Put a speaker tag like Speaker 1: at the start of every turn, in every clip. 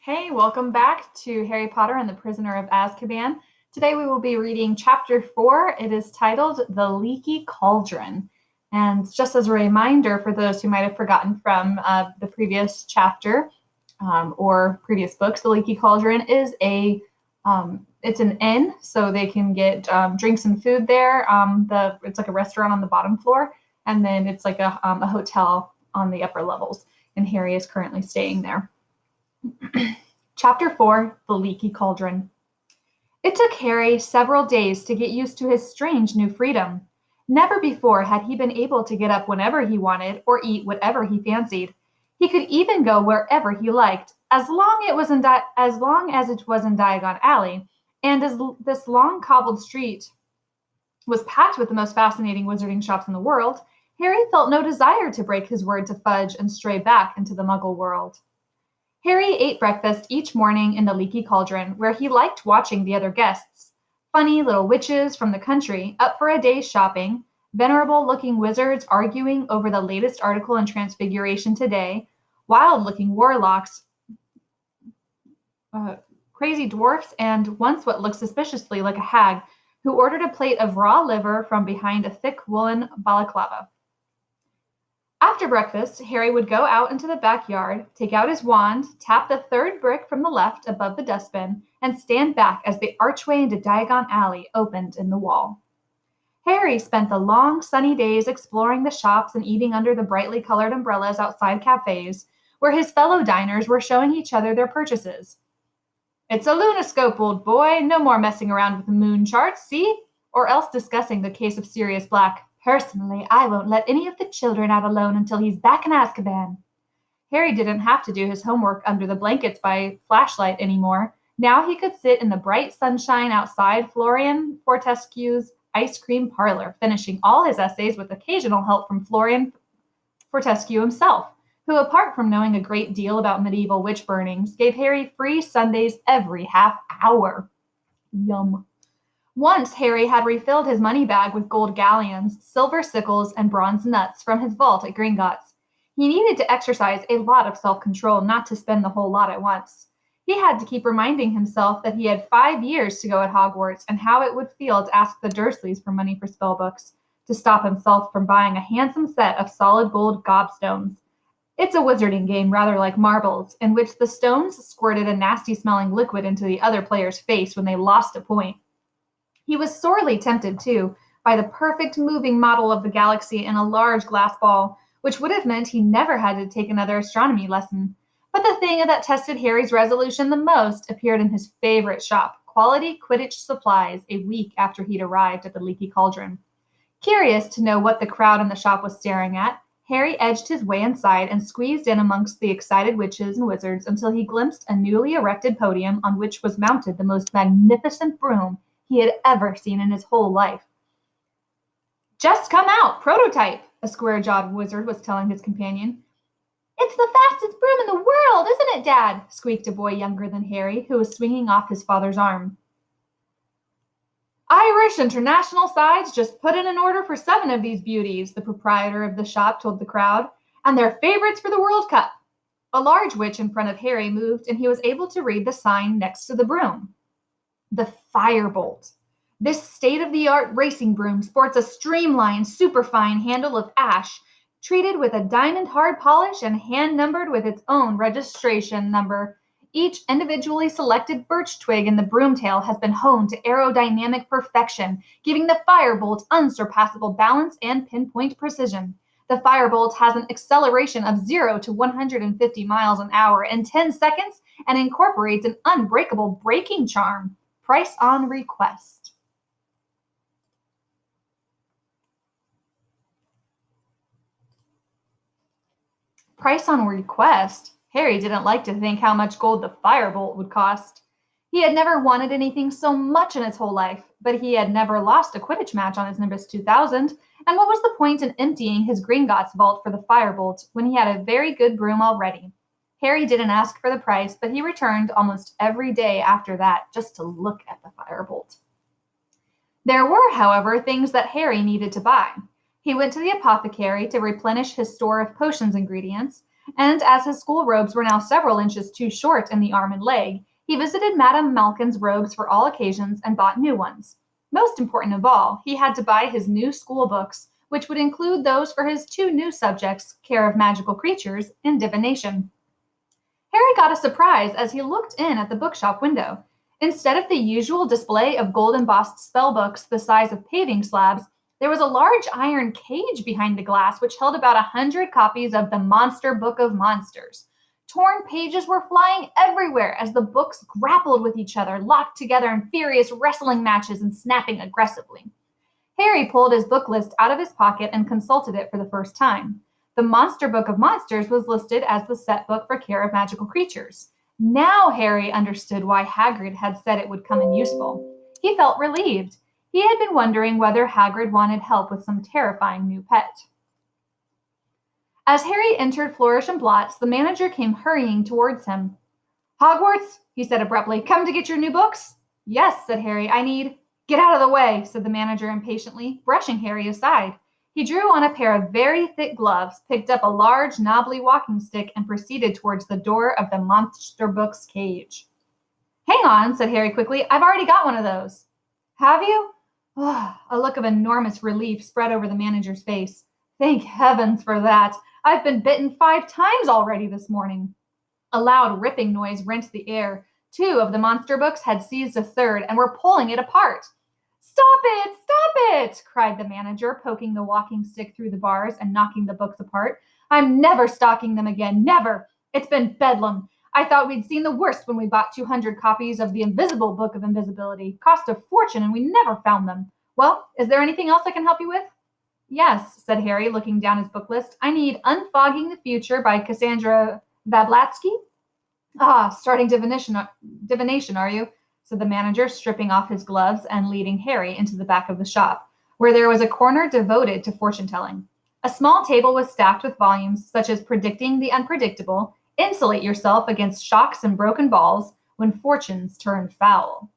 Speaker 1: Hey, welcome back to Harry Potter and the Prisoner of Azkaban. Today we will be reading chapter 4. It is titled The Leaky Cauldron. And just as a reminder for those who might have forgotten from the previous chapter or previous books, The Leaky Cauldron is it's an inn, so they can get drinks and food there. It's like a restaurant on the bottom floor, and then it's like a hotel on the upper levels. And Harry is currently staying there. Chapter 4, The Leaky Cauldron. It took Harry several days to get used to his strange new freedom. Never before had he been able to get up whenever he wanted or eat whatever he fancied. He could even go wherever he liked, as long as it was in Diagon Alley, and as this long cobbled street was packed with the most fascinating wizarding shops in the world, Harry felt no desire to break his word to Fudge and stray back into the Muggle world. Harry ate breakfast each morning in the Leaky Cauldron, where he liked watching the other guests. Funny little witches from the country up for a day's shopping, venerable-looking wizards arguing over the latest article in Transfiguration today, wild-looking warlocks, crazy dwarfs, and once what looked suspiciously like a hag who ordered a plate of raw liver from behind a thick woolen balaclava. After breakfast, Harry would go out into the backyard, take out his wand, tap the third brick from the left above the dustbin, and stand back as the archway into Diagon Alley opened in the wall. Harry spent the long, sunny days exploring the shops and eating under the brightly colored umbrellas outside cafes, where his fellow diners were showing each other their purchases. "It's a lunoscope, old boy. No more messing around with the moon charts, see? Or else discussing the case of Sirius Black. Personally, I won't let any of the children out alone until he's back in Azkaban." Harry didn't have to do his homework under the blankets by flashlight anymore. Now he could sit in the bright sunshine outside Florian Fortescue's ice cream parlor, finishing all his essays with occasional help from Florian Fortescue himself, who, apart from knowing a great deal about medieval witch burnings, gave Harry free Sundays every half hour. Yum. Once Harry had refilled his money bag with gold galleons, silver sickles, and bronze nuts from his vault at Gringotts. He needed to exercise a lot of self-control not to spend the whole lot at once. He had to keep reminding himself that he had 5 years to go at Hogwarts and how it would feel to ask the Dursleys for money for spellbooks, to stop himself from buying a handsome set of solid gold gobstones. It's a wizarding game rather like marbles, in which the stones squirted a nasty-smelling liquid into the other player's face when they lost a point. He was sorely tempted, too, by the perfect moving model of the galaxy in a large glass ball, which would have meant he never had to take another astronomy lesson. But the thing that tested Harry's resolution the most appeared in his favorite shop, Quality Quidditch Supplies, a week after he'd arrived at the Leaky Cauldron. Curious to know what the crowd in the shop was staring at, Harry edged his way inside and squeezed in amongst the excited witches and wizards until he glimpsed a newly erected podium on which was mounted the most magnificent broom he had ever seen in his whole life. "Just come out, prototype," a square-jawed wizard was telling his companion. "It's the fastest broom in the world, isn't it, Dad?" squeaked a boy younger than Harry, who was swinging off his father's arm. "Irish International Sides just put in an order for 7 of these beauties," the proprietor of the shop told the crowd, "and they're favorites for the World Cup." A large witch in front of Harry moved, and he was able to read the sign next to the broom. The Firebolt. This state-of-the-art racing broom sports a streamlined, superfine handle of ash, treated with a diamond hard polish and hand-numbered with its own registration number. Each individually selected birch twig in the broomtail has been honed to aerodynamic perfection, giving the Firebolt unsurpassable balance and pinpoint precision. The Firebolt has an acceleration of 0 to 150 miles an hour in 10 seconds and incorporates an unbreakable braking charm. Price on request. Price on request? Harry didn't like to think how much gold the Firebolt would cost. He had never wanted anything so much in his whole life, but he had never lost a Quidditch match on his Nimbus 2000, and what was the point in emptying his Gringotts vault for the Firebolt when he had a very good broom already? Harry didn't ask for the price, but he returned almost every day after that just to look at the Firebolt. There were, however, things that Harry needed to buy. He went to the apothecary to replenish his store of potions ingredients, And as his school robes were now several inches too short in the arm and leg, he visited Madame Malkin's robes for all occasions and bought new ones. Most important of all, he had to buy his new school books, which would include those for his two new subjects, care of magical creatures and divination. Harry got a surprise as he looked in at the bookshop window. Instead of the usual display of gold-embossed spell books the size of paving slabs, there was a large iron cage behind the glass which held about 100 copies of the Monster Book of Monsters. Torn pages were flying everywhere as the books grappled with each other, locked together in furious wrestling matches and snapping aggressively. Harry pulled his book list out of his pocket and consulted it for the first time. The Monster Book of Monsters was listed as the set book for care of magical creatures. Now Harry understood why Hagrid had said it would come in useful. He felt relieved. He had been wondering whether Hagrid wanted help with some terrifying new pet. As Harry entered Flourish and Blotts, the manager came hurrying towards him. "Hogwarts," he said abruptly, "come to get your new books?" "Yes," said Harry, "I need—" "Get out of the way," said the manager impatiently, brushing Harry aside. He drew on a pair of very thick gloves, picked up a large, knobbly walking stick, and proceeded towards the door of the Monster Book's cage. "Hang on," said Harry quickly. "I've already got one of those." "Have you?" Oh, a look of enormous relief spread over the manager's face. "Thank heavens for that. I've been bitten 5 times already this morning." A loud ripping noise rent the air. 2 of the monster books had seized a third and were pulling it apart. "Stop it! Stop it!" cried the manager, poking the walking stick through the bars and knocking the books apart. "I'm never stocking them again, never! It's been bedlam. I thought we'd seen the worst when we bought 200 copies of the Invisible Book of Invisibility. Cost a fortune and we never found them. Well, is there anything else I can help you with?" "Yes," said Harry, looking down his book list. "I need Unfogging the Future by Cassandra Vablatsky." "Ah, starting divination, are you?" said the manager, stripping off his gloves and leading Harry into the back of the shop, where there was a corner devoted to fortune-telling. A small table was stacked with volumes such as Predicting the Unpredictable, Insulate Yourself Against Shocks and Broken Balls, When Fortunes Turn Foul.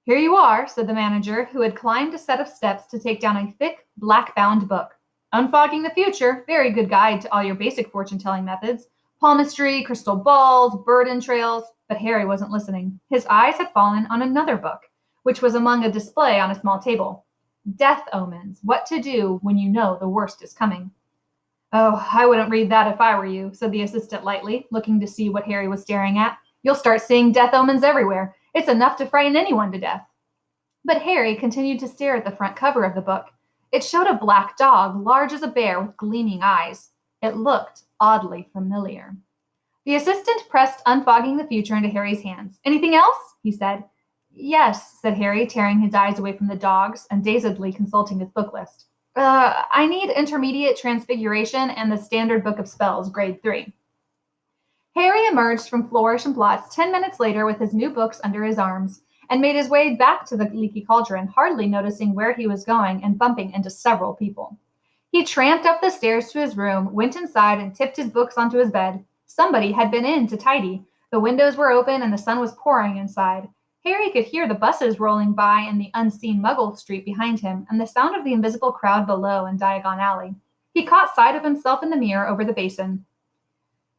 Speaker 1: "Here you are," said the manager, who had climbed a set of steps to take down a thick, black-bound book. "Unfogging the Future, very good guide to all your basic fortune-telling methods. Palmistry, crystal balls, burden trails." But Harry wasn't listening. His eyes had fallen on another book, which was among a display on a small table. Death Omens, What to Do When You Know the Worst is Coming. "Oh, I wouldn't read that if I were you," said the assistant lightly, looking to see what Harry was staring at. "You'll start seeing death omens everywhere. It's enough to frighten anyone to death." But Harry continued to stare at the front cover of the book. It showed a black dog, large as a bear, with gleaming eyes. It looked oddly familiar. The assistant pressed Unfogging the Future into Harry's hands. "Anything else?" he said. "Yes," said Harry, tearing his eyes away from the dogs and dazedly consulting his book list. I need Intermediate Transfiguration and the Standard Book of Spells, Grade 3. Harry emerged from Flourish and Blotts 10 minutes later with his new books under his arms and made his way back to the Leaky Cauldron, hardly noticing where he was going and bumping into several people. He tramped up the stairs to his room, went inside, and tipped his books onto his bed. Somebody had been in to tidy. The windows were open and the sun was pouring inside. Harry could hear the buses rolling by in the unseen Muggle street behind him and the sound of the invisible crowd below in Diagon Alley. He caught sight of himself in the mirror over the basin.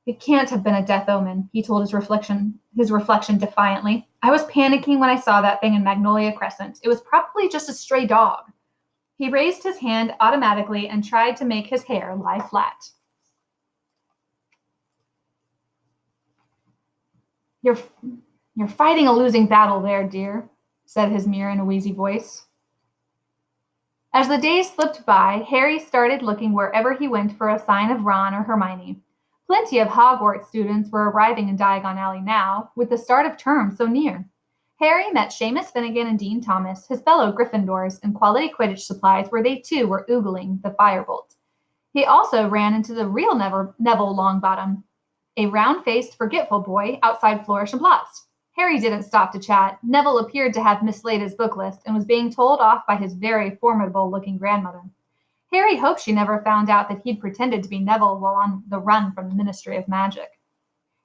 Speaker 1: "It can't have been a death omen," he told his reflection defiantly. "I was panicking when I saw that thing in Magnolia Crescent. It was probably just a stray dog." He raised his hand automatically and tried to make his hair lie flat. You're fighting a losing battle there, dear," said his mirror in a wheezy voice. As the days slipped by, Harry started looking wherever he went for a sign of Ron or Hermione. Plenty of Hogwarts students were arriving in Diagon Alley now, with the start of term so near. Harry met Seamus Finnegan and Dean Thomas, his fellow Gryffindors, in quality Quidditch supplies where they too were oogling the firebolt. He also ran into the real Neville Longbottom, a round-faced, forgetful boy outside Flourish and Blotts. Harry didn't stop to chat. Neville appeared to have mislaid his book list and was being told off by his very formidable-looking grandmother. Harry hoped she never found out that he'd pretended to be Neville while on the run from the Ministry of Magic.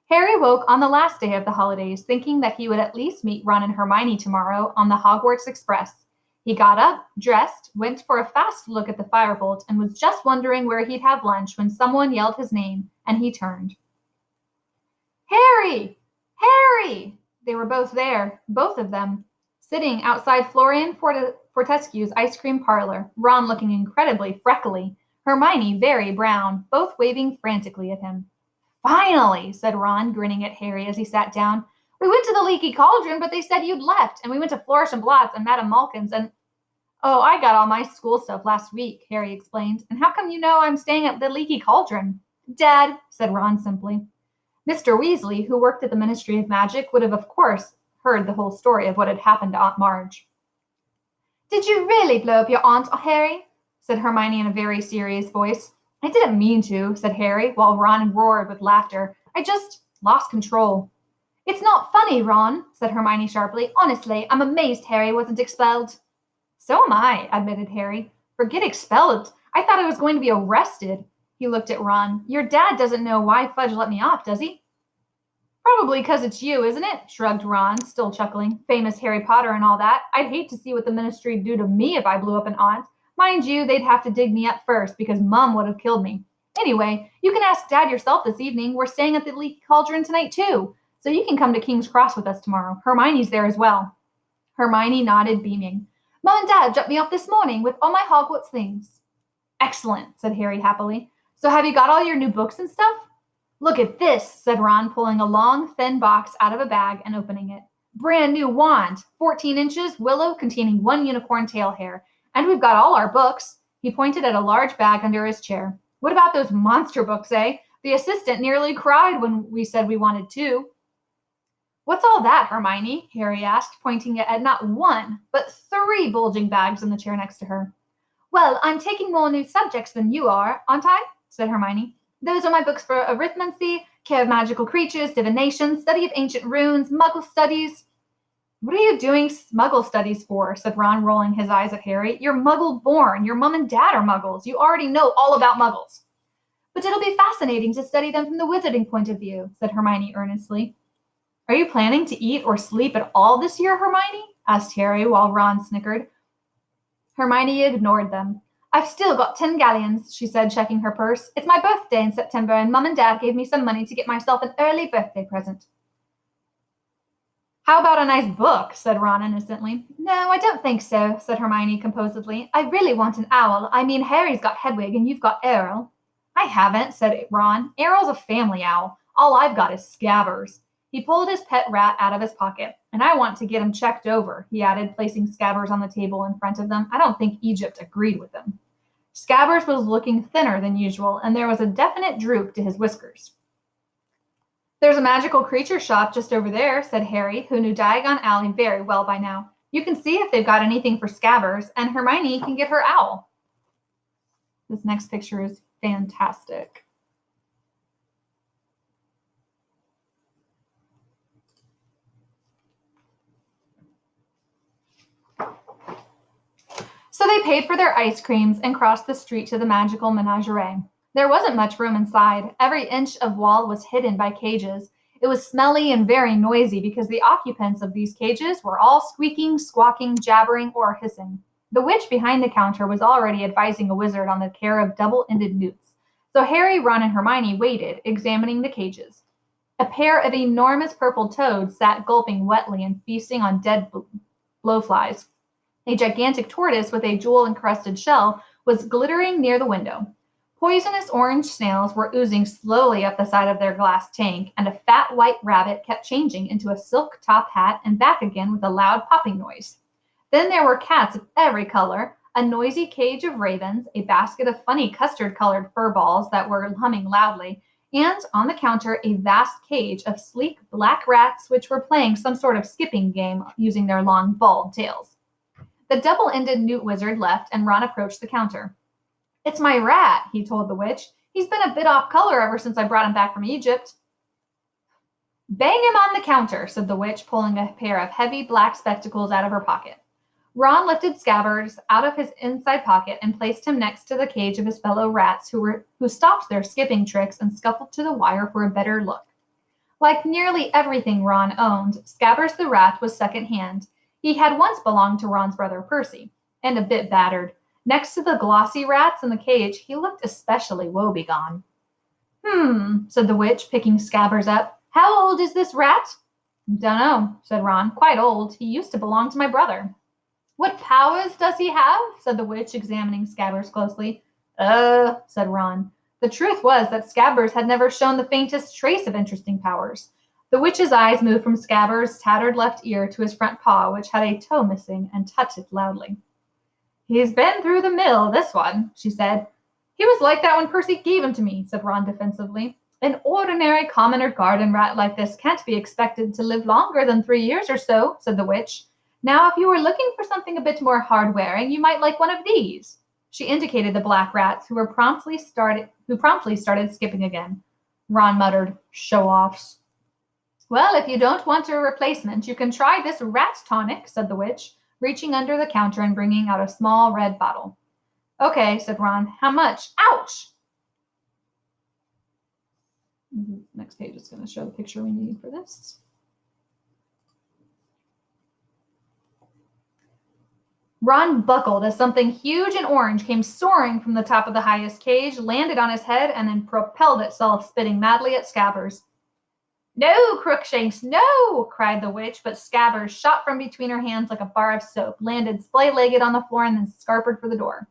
Speaker 1: Harry woke on the last day of the holidays, thinking that he would at least meet Ron and Hermione tomorrow on the Hogwarts Express. He got up, dressed, went for a fast look at the firebolt, and was just wondering where he'd have lunch when someone yelled his name, and he turned. Harry! Harry! They were both there, both of them, sitting outside Florian Fortescue's ice cream parlor, Ron looking incredibly freckly, Hermione very brown, both waving frantically at him. Finally, said Ron, grinning at Harry as he sat down. We went to the Leaky Cauldron, but they said you'd left, and we went to Flourish and Blott's and Madame Malkin's, and oh, I got all my school stuff last week, Harry explained. And how come you know I'm staying at the Leaky Cauldron? Dad, said Ron simply. Mr. Weasley, who worked at the Ministry of Magic, would have, of course, heard the whole story of what had happened to Aunt Marge. Did you really blow up your aunt, Harry? Said Hermione in a very serious voice. I didn't mean to, said Harry, while Ron roared with laughter. I just lost control. It's not funny, Ron, said Hermione sharply. Honestly, I'm amazed Harry wasn't expelled. So am I, admitted Harry. Forget expelled. I thought I was going to be arrested. He looked at Ron. Your dad doesn't know why Fudge let me off, does he? Probably because it's you, isn't it? Shrugged Ron, still chuckling. Famous Harry Potter and all that. I'd hate to see what the Ministry'd do to me if I blew up an aunt. Mind you, they'd have to dig me up first because Mum would have killed me. Anyway, you can ask Dad yourself this evening. We're staying at the Leaky Cauldron tonight, too. So you can come to King's Cross with us tomorrow. Hermione's there as well. Hermione nodded, beaming. Mum and Dad dropped me off this morning with all my Hogwarts things. Excellent, said Harry happily. So have you got all your new books and stuff? Look at this, said Ron, pulling a long, thin box out of a bag and opening it. Brand new wand, 14 inches, willow containing 1 unicorn tail hair. And we've got all our books. He pointed at a large bag under his chair. What about those monster books, eh? The assistant nearly cried when we said we wanted 2. What's all that, Hermione? Harry asked, pointing at not 1, but 3 bulging bags in the chair next to her. Well, I'm taking more new subjects than you are, aren't I? Said Hermione. Those are my books for arithmancy, care of magical creatures, divination, study of ancient runes, muggle studies. What are you doing muggle studies for? Said Ron, rolling his eyes at Harry. You're muggle-born. Your mum and dad are muggles. You already know all about muggles. But it'll be fascinating to study them from the wizarding point of view, said Hermione earnestly. Are you planning to eat or sleep at all this year, Hermione? Asked Harry while Ron snickered. Hermione ignored them. I've still got 10 galleons, she said, checking her purse. It's my birthday in September, and Mum and Dad gave me some money to get myself an early birthday present. How about a nice book? Said Ron innocently. No, I don't think so, said Hermione composedly. I really want an owl. I mean, Harry's got Hedwig and you've got Errol. I haven't, said Ron. Errol's a family owl. All I've got is Scabbers. He pulled his pet rat out of his pocket. And I want to get him checked over, he added, placing Scabbers on the table in front of them. I don't think Egypt agreed with him. Scabbers was looking thinner than usual, and there was a definite droop to his whiskers. There's a magical creature shop just over there, said Harry, who knew Diagon Alley very well by now. You can see if they've got anything for Scabbers, and Hermione can get her owl. This next picture is fantastic. So they paid for their ice creams and crossed the street to the magical menagerie. There wasn't much room inside. Every inch of wall was hidden by cages. It was smelly and very noisy because the occupants of these cages were all squeaking, squawking, jabbering, or hissing. The witch behind the counter was already advising a wizard on the care of double-ended newts. So Harry, Ron, and Hermione waited, examining the cages. A pair of enormous purple toads sat gulping wetly and feasting on dead blowflies. A gigantic tortoise with a jewel-encrusted shell was glittering near the window. Poisonous orange snails were oozing slowly up the side of their glass tank, and a fat white rabbit kept changing into a silk top hat and back again with a loud popping noise. Then there were cats of every color, a noisy cage of ravens, a basket of funny custard-colored fur balls that were humming loudly, and on the counter a vast cage of sleek black rats which were playing some sort of skipping game using their long bald tails. The double-ended newt wizard left, and Ron approached the counter. It's my rat, he told the witch. He's been a bit off color ever since I brought him back from Egypt. Bang him on the counter, said the witch, pulling a pair of heavy black spectacles out of her pocket. Ron lifted Scabbers out of his inside pocket and placed him next to the cage of his fellow rats who stopped their skipping tricks and scuffled to the wire for a better look. Like nearly everything Ron owned, Scabbers the rat was second-hand. He had once belonged to Ron's brother Percy, and a bit battered. Next to the glossy rats in the cage, he looked especially woebegone. Said the witch, picking Scabbers up. How old is this rat? Dunno, said Ron. Quite old. He used to belong to my brother. What powers does he have? Said the witch, examining Scabbers closely. Said Ron. The truth was that Scabbers had never shown the faintest trace of interesting powers. The witch's eyes moved from Scabbers' tattered left ear to his front paw, which had a toe missing, and touched it loudly. He's been through the mill, this one, she said. He was like that when Percy gave him to me, said Ron defensively. An ordinary common or garden rat like this can't be expected to live longer than 3 years or so, said the witch. Now, if you were looking for something a bit more hard-wearing, you might like one of these. She indicated the black rats, who promptly started skipping again. Ron muttered, show-offs. Well, if you don't want a replacement, you can try this rat tonic, said the witch, reaching under the counter and bringing out a small red bottle. Okay, said Ron. How much? Ouch! Next page is going to show the picture we need for this. Ron buckled as something huge and orange came soaring from the top of the highest cage, landed on his head, and then propelled itself, spitting madly at Scabbers. No, Crookshanks, no, cried the witch, but Scabbers shot from between her hands like a bar of soap, landed splay-legged on the floor, and then scarpered for the door.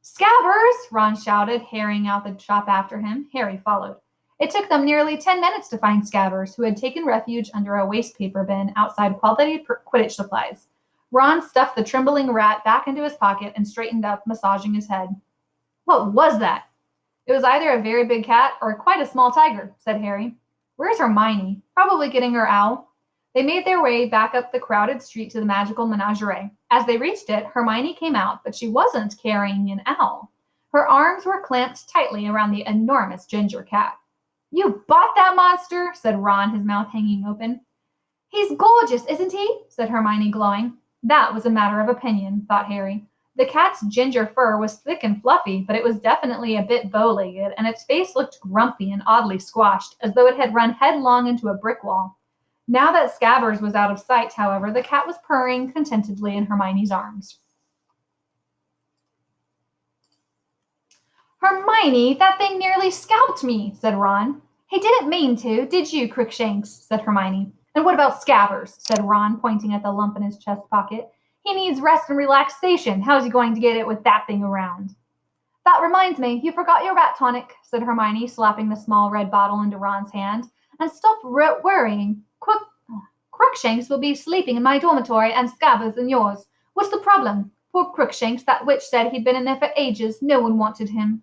Speaker 1: Scabbers, Ron shouted, harrying out the shop after him. Harry followed. It took them nearly 10 minutes to find Scabbers, who had taken refuge under a waste paper bin outside Quality Quidditch Supplies. Ron stuffed the trembling rat back into his pocket and straightened up, massaging his head. What was that? It was either a very big cat or quite a small tiger, said Harry. Where's Hermione? Probably getting her owl. They made their way back up the crowded street to the magical menagerie. As they reached it, Hermione came out, but she wasn't carrying an owl. Her arms were clamped tightly around the enormous ginger cat. You bought that monster? Said Ron, his mouth hanging open. He's gorgeous, isn't he? Said Hermione, glowing. That was a matter of opinion, thought Harry. The cat's ginger fur was thick and fluffy, but it was definitely a bit bow-legged, and its face looked grumpy and oddly squashed, as though it had run headlong into a brick wall. Now that Scabbers was out of sight, however, the cat was purring contentedly in Hermione's arms. Hermione, that thing nearly scalped me, said Ron. He didn't mean to, did you, Crookshanks? Said Hermione. And what about Scabbers? Said Ron, pointing at the lump in his chest pocket. He needs rest and relaxation. How's he going to get it with that thing around? That reminds me, you forgot your rat tonic, said Hermione, slapping the small red bottle into Ron's hand. And stop worrying. Crookshanks will be sleeping in my dormitory and Scabbers in yours. What's the problem? Poor Crookshanks, that witch said he'd been in there for ages. No one wanted him.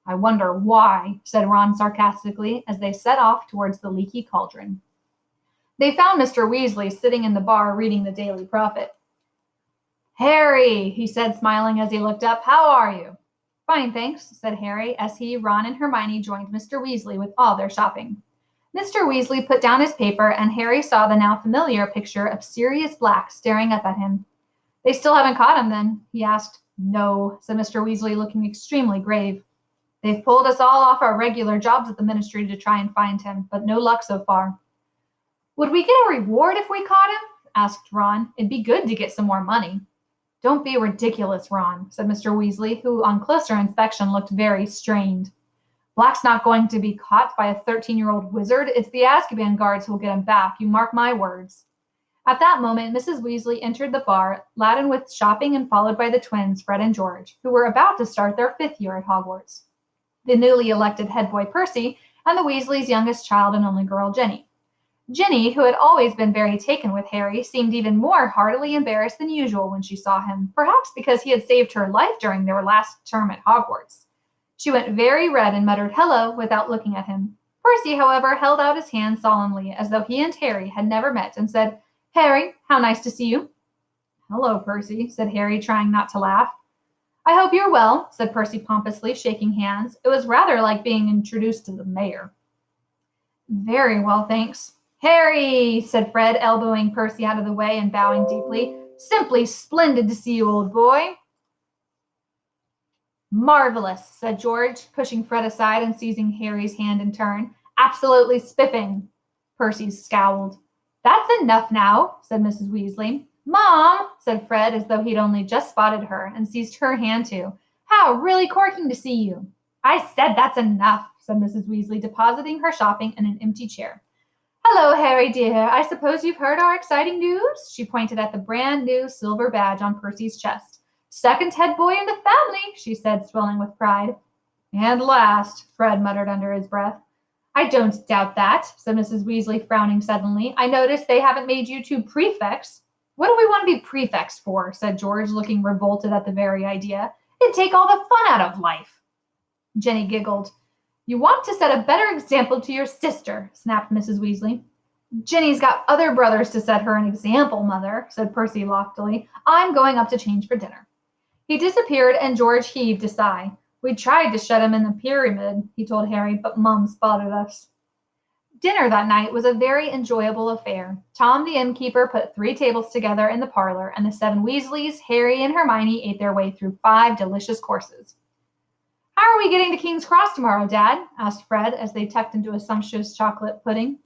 Speaker 1: I wonder why, said Ron sarcastically, as they set off towards the Leaky Cauldron. They found Mr. Weasley sitting in the bar reading the Daily Prophet. Harry, he said, smiling as he looked up. How are you? Fine, thanks, said Harry, as he, Ron, and Hermione joined Mr. Weasley with all their shopping. Mr. Weasley put down his paper, and Harry saw the now familiar picture of Sirius Black staring up at him. They still haven't caught him, then? He asked. No, said Mr. Weasley, looking extremely grave. They've pulled us all off our regular jobs at the ministry to try and find him, but no luck so far. Would we get a reward if we caught him? Asked Ron. It'd be good to get some more money. Don't be ridiculous, Ron, said Mr. Weasley, who on closer inspection looked very strained. Black's not going to be caught by a 13-year-old wizard. It's the Azkaban guards who'll get him back, you mark my words. At that moment, Mrs. Weasley entered the bar, laden with shopping and followed by the twins, Fred and George, who were about to start their 5th year at Hogwarts. The newly elected head boy, Percy, and the Weasleys' youngest child and only girl, Ginny. Ginny, who had always been very taken with Harry, seemed even more heartily embarrassed than usual when she saw him, perhaps because he had saved her life during their last term at Hogwarts. She went very red and muttered hello without looking at him. Percy, however, held out his hand solemnly, as though he and Harry had never met, and said, Harry, how nice to see you. Hello, Percy, said Harry, trying not to laugh. I hope you're well, said Percy pompously, shaking hands. It was rather like being introduced to the mayor. Very well, thanks. Harry, said Fred, elbowing Percy out of the way and bowing deeply. Simply splendid to see you, old boy. Marvelous, said George, pushing Fred aside and seizing Harry's hand in turn. Absolutely spiffing. Percy scowled. That's enough now, said Mrs. Weasley. Mom, said Fred as though he'd only just spotted her and seized her hand too. How really corking to see you. I said that's enough, said Mrs. Weasley, depositing her shopping in an empty chair. Hello, Harry dear. I suppose you've heard our exciting news? She pointed at the brand new silver badge on Percy's chest. Second head boy in the family, she said, swelling with pride. And last, Fred muttered under his breath. I don't doubt that, said Mrs. Weasley, frowning suddenly. I notice they haven't made you two prefects. What do we want to be prefects for? Said George, looking revolted at the very idea. It'd take all the fun out of life. Jenny giggled. You want to set a better example to your sister, snapped Mrs. Weasley. Jenny's got other brothers to set her an example, Mother, said Percy loftily. I'm going up to change for dinner. He disappeared, and George heaved a sigh. We tried to shut him in the pyramid, he told Harry, but Mum spotted us. Dinner that night was a very enjoyable affair. Tom the innkeeper put 3 tables together in the parlor, and the 7 Weasleys, Harry, and Hermione ate their way through 5 delicious courses. How are we getting to King's Cross tomorrow, Dad? Asked Fred as they tucked into a sumptuous chocolate pudding.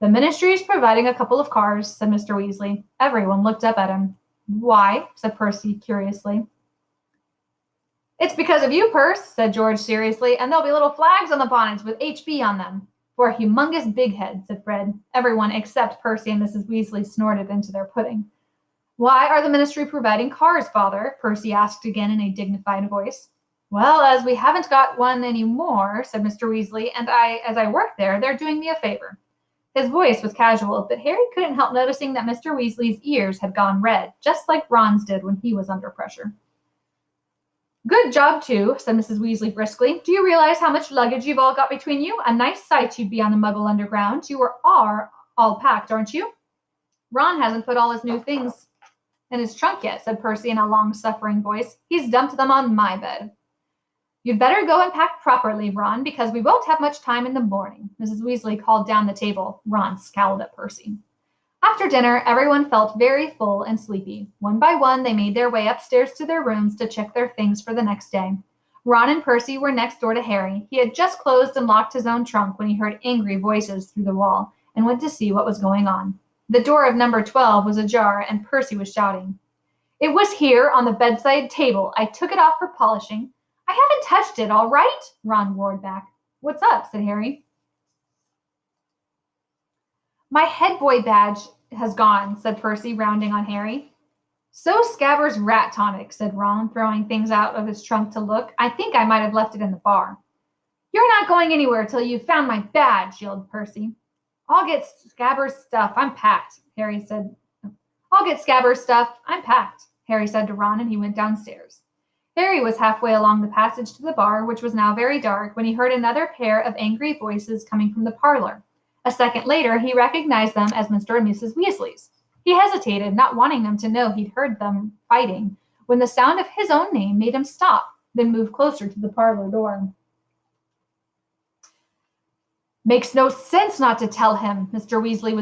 Speaker 1: The ministry is providing a couple of cars, said Mr. Weasley. Everyone looked up at him. Why? Said Percy curiously. It's because of you, Perce, said George seriously, and there'll be little flags on the bonnets with HB on them. For a humongous big head, said Fred. Everyone except Percy and Mrs. Weasley snorted into their pudding. Why are the ministry providing cars, Father? Percy asked again in a dignified voice. Well, as we haven't got one anymore, said Mr. Weasley, and as I work there, they're doing me a favor. His voice was casual, but Harry couldn't help noticing that Mr. Weasley's ears had gone red, just like Ron's did when he was under pressure. Good job, too, said Mrs. Weasley briskly. Do you realize how much luggage you've all got between you? A nice sight you'd be on the Muggle Underground. You are all packed, aren't you? Ron hasn't put all his new things in his trunk yet, said Percy in a long-suffering voice. He's dumped them on my bed. You'd better go and pack properly, Ron, because we won't have much time in the morning, Mrs. Weasley called down the table. Ron scowled at Percy. After dinner, everyone felt very full and sleepy. One by one, they made their way upstairs to their rooms to check their things for the next day. Ron and Percy were next door to Harry. He had just closed and locked his own trunk when he heard angry voices through the wall and went to see what was going on. The door of number 12 was ajar, and Percy was shouting. It was here on the bedside table. I took it off for polishing. I haven't touched it, all right? Ron roared back. What's up? Said Harry. My head boy badge has gone, said Percy, rounding on Harry. So Scabbers' rat tonic, said Ron, throwing things out of his trunk to look. I think I might have left it in the bar. You're not going anywhere till you've found my badge, yelled Percy. I'll get Scabbers' stuff. I'm packed, Harry said. I'll get Scabbers' stuff. I'm packed, Harry said to Ron, and he went downstairs. Harry was halfway along the passage to the bar, which was now very dark, when he heard another pair of angry voices coming from the parlor. A second later, he recognized them as Mr. and Mrs. Weasley's. He hesitated, not wanting them to know he'd heard them fighting, when the sound of his own name made him stop, then move closer to the parlor door. Makes no sense not to tell him, Mr. Weasley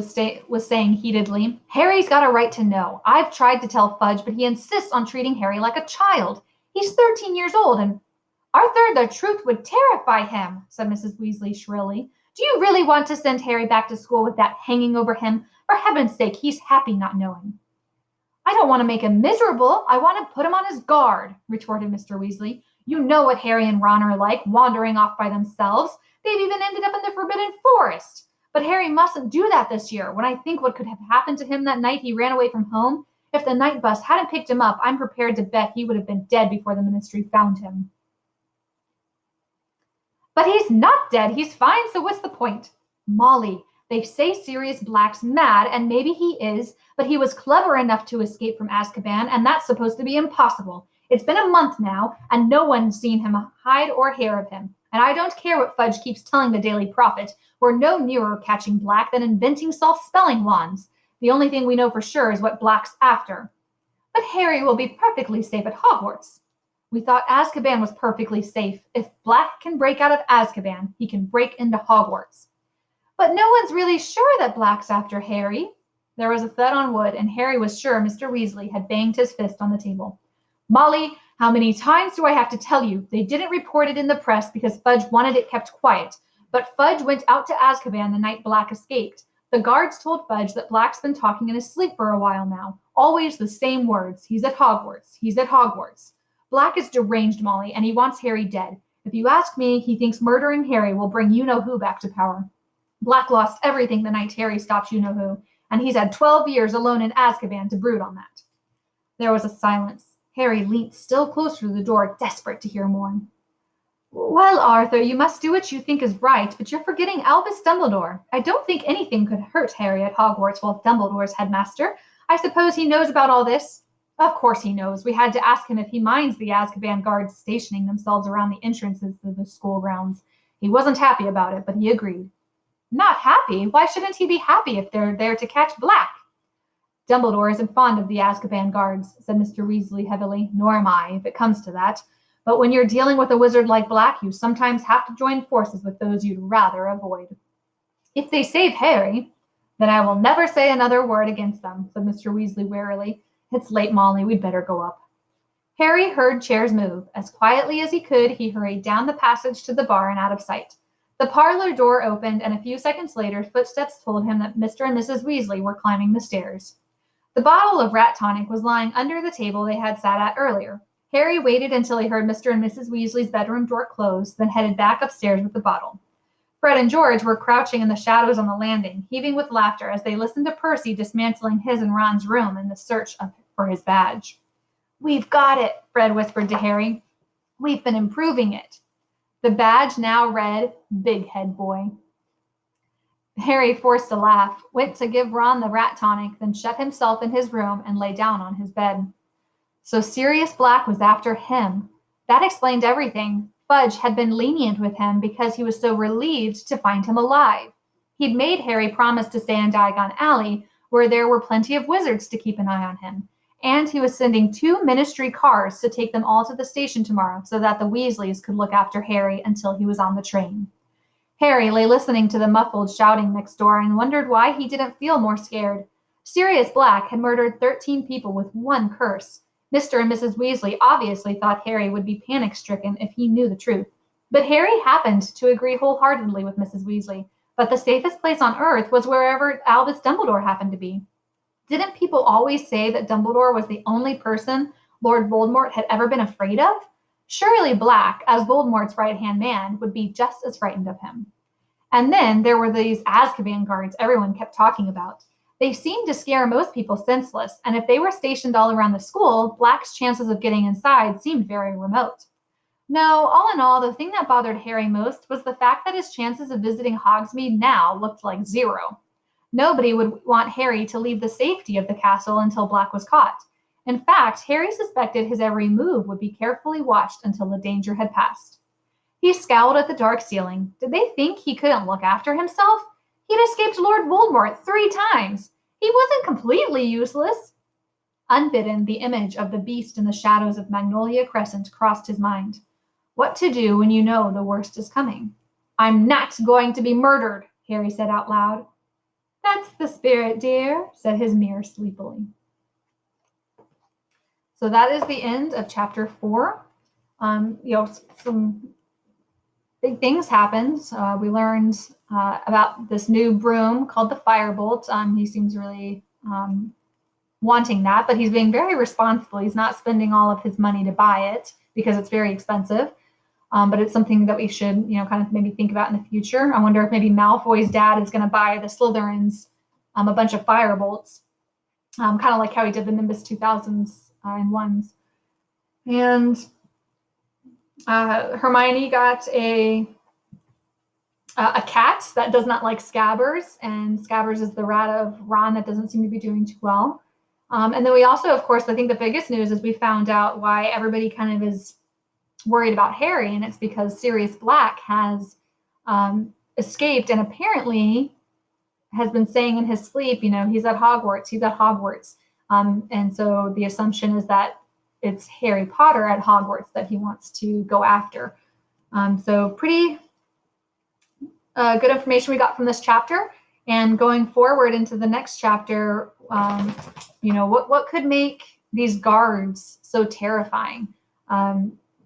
Speaker 1: was saying heatedly. Harry's got a right to know. I've tried to tell Fudge, but he insists on treating Harry like a child. He's 13 years old, and Arthur, the truth would terrify him, said Mrs. Weasley shrilly. Do you really want to send Harry back to school with that hanging over him? For heaven's sake, he's happy not knowing. I don't want to make him miserable. I want to put him on his guard, retorted Mr. Weasley. You know what Harry and Ron are like, wandering off by themselves. They've even ended up in the Forbidden Forest. But Harry mustn't do that this year. When I think what could have happened to him that night he ran away from home, if the night bus hadn't picked him up, I'm prepared to bet he would have been dead before the ministry found him. But he's not dead. He's fine, so what's the point? Molly, they say Sirius Black's mad, and maybe he is, but he was clever enough to escape from Azkaban, and that's supposed to be impossible. It's been a month now, and no one's seen him hide or hear of him. And I don't care what Fudge keeps telling the Daily Prophet. We're no nearer catching Black than inventing self-spelling wands. The only thing we know for sure is what Black's after. But Harry will be perfectly safe at Hogwarts. We thought Azkaban was perfectly safe. If Black can break out of Azkaban, he can break into Hogwarts. But no one's really sure that Black's after Harry. There was a thud on wood, and Harry was sure Mr. Weasley had banged his fist on the table. Molly, how many times do I have to tell you? They didn't report it in the press because Fudge wanted it kept quiet. But Fudge went out to Azkaban the night Black escaped. The guards told Fudge that Black's been talking in his sleep for a while now. Always the same words. He's at Hogwarts. He's at Hogwarts. Black is deranged, Molly, and he wants Harry dead. If you ask me, he thinks murdering Harry will bring you-know-who back to power. Black lost everything the night Harry stopped you-know-who, and he's had 12 years alone in Azkaban to brood on that. There was a silence. Harry leant still closer to the door, desperate to hear more. Well, Arthur, you must do what you think is right, but you're forgetting Albus Dumbledore. I don't think anything could hurt Harry at Hogwarts while Dumbledore's headmaster. I suppose he knows about all this. Of course he knows. We had to ask him if he minds the Azkaban guards stationing themselves around the entrances to the school grounds. He wasn't happy about it, but he agreed. Not happy? Why shouldn't he be happy if they're there to catch Black? Dumbledore isn't fond of the Azkaban guards, said Mr. Weasley heavily. Nor am I, if it comes to that. But when you're dealing with a wizard like Black, you sometimes have to join forces with those you'd rather avoid. If they save Harry, then I will never say another word against them, said Mr. Weasley wearily. It's late, Molly. We'd better go up. Harry heard chairs move. As quietly as he could, he hurried down the passage to the bar and out of sight. The parlor door opened, and a few seconds later, footsteps told him that Mr. and Mrs. Weasley were climbing the stairs. The bottle of rat tonic was lying under the table they had sat at earlier. Harry waited until he heard Mr. and Mrs. Weasley's bedroom door close, then headed back upstairs with the bottle. Fred and George were crouching in the shadows on the landing, heaving with laughter as they listened to Percy dismantling his and Ron's room in the search for his badge. We've got it, Fred whispered to Harry. We've been improving it. The badge now read, Big Head Boy. Harry forced a laugh, went to give Ron the rat tonic, then shut himself in his room and lay down on his bed. So Sirius Black was after him. That explained everything. Fudge had been lenient with him because he was so relieved to find him alive. He'd made Harry promise to stay in Diagon Alley, where there were plenty of wizards to keep an eye on him. And he was sending 2 ministry cars to take them all to the station tomorrow so that the Weasleys could look after Harry until he was on the train. Harry lay listening to the muffled shouting next door and wondered why he didn't feel more scared. Sirius Black had murdered 13 people with one curse. Mr. and Mrs. Weasley obviously thought Harry would be panic-stricken if he knew the truth. But Harry happened to agree wholeheartedly with Mrs. Weasley, but the safest place on Earth was wherever Albus Dumbledore happened to be. Didn't people always say that Dumbledore was the only person Lord Voldemort had ever been afraid of? Surely Black, as Voldemort's right-hand man, would be just as frightened of him. And then there were these Azkaban guards everyone kept talking about. They seemed to scare most people senseless, and if they were stationed all around the school, Black's chances of getting inside seemed very remote. No, all in all, the thing that bothered Harry most was the fact that his chances of visiting Hogsmeade now looked like 0. Nobody would want Harry to leave the safety of the castle until Black was caught. In fact, Harry suspected his every move would be carefully watched until the danger had passed. He scowled at the dark ceiling. Did they think he couldn't look after himself? He'd escaped Lord Voldemort 3 times. He wasn't completely useless. Unbidden, the image of the beast in the shadows of Magnolia Crescent crossed his mind. What to do when you know the worst is coming? I'm not going to be murdered, Harry said out loud. That's the spirit, dear, said his mirror sleepily. So that is the end of chapter 4. Some big things happened. We learned about this new broom called the Firebolt. He seems really wanting that, but he's being very responsible. He's not spending all of his money to buy it because it's very expensive. But it's something that we should, kind of maybe think about in the future. I wonder if maybe Malfoy's dad is going to buy the Slytherins a bunch of Firebolts, kind of like how he did the Nimbus 2000s and ones. And Hermione got a cat that does not like Scabbers, and Scabbers is the rat of Ron that doesn't seem to be doing too well. And then we also, of course, I think the biggest news is we found out why everybody kind of is worried about Harry, and it's because Sirius Black has escaped and apparently has been saying in his sleep, he's at Hogwarts. And so the assumption is that it's Harry Potter at Hogwarts that he wants to go after. So pretty good information we got from this chapter. And going forward into the next chapter, what could make these guards so terrifying?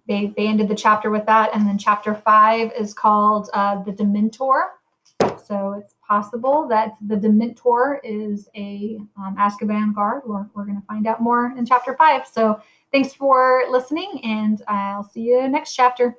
Speaker 1: They ended the chapter with that. And then chapter 5 is called The Dementor. So it's possible that the Dementor is a Azkaban guard. We're going to find out more in chapter 5. So thanks for listening, and I'll see you next chapter.